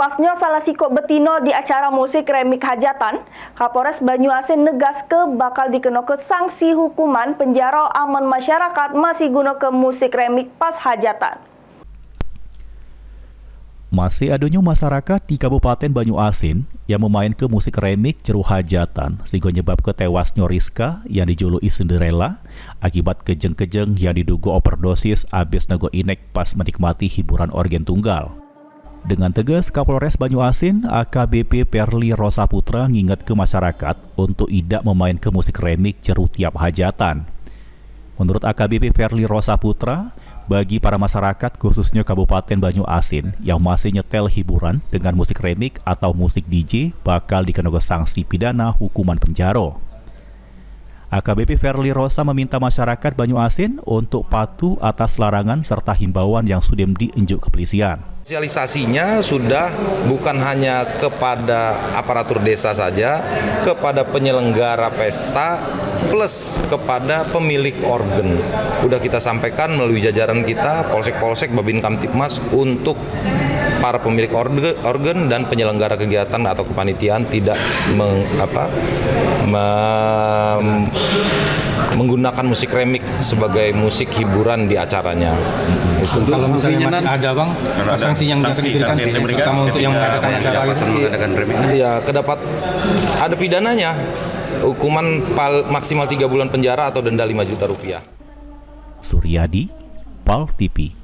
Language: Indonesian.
tewasnya salah siko betino di acara musik remik hajatan, Kapolres Banyuasin negas ke bakal dikena ke sanksi hukuman penjara aman masyarakat masih guna ke musik remik pas hajatan. Masih adanya masyarakat di Kabupaten Banyuasin yang memain ke musik remik ceru hajatan sehingga nyebab ketewasnya Rizka yang dijuluki Cinderella akibat kejeng-kejeng yang diduga overdosis abis nego inek pas menikmati hiburan organ tunggal. Dengan tegas, Kapolres Banyuasin AKBP Perli Rosa Putra nginget ke masyarakat untuk tidak memain ke musik remik ceru tiap hajatan. Menurut AKBP Perli Rosa Putra, bagi para masyarakat khususnya Kabupaten Banyuasin yang masih nyetel hiburan dengan musik remik atau musik DJ bakal dikenakan sanksi pidana hukuman penjara. AKBP Perli Rosa meminta masyarakat Banyuasin untuk patuh atas larangan serta himbauan yang sudah diunjuk kepolisian. Sosialisasinya sudah bukan hanya kepada aparatur desa saja, kepada penyelenggara pesta, plus kepada pemilik organ. Udah kita sampaikan melalui jajaran kita, Polsek-Polsek, Babin Kamtipmas, untuk para pemilik organ dan penyelenggara kegiatan atau kepanitiaan tidak menggunakan musik remik sebagai musik hiburan di acaranya. Kalau misalnya masih ada bang, sanksi yang diberikan terutama untuk yang mengadakan acara itu? Ya, ada pidananya, hukuman maksimal 3 bulan penjara atau denda 5 juta rupiah. Suryadi, PAL TV.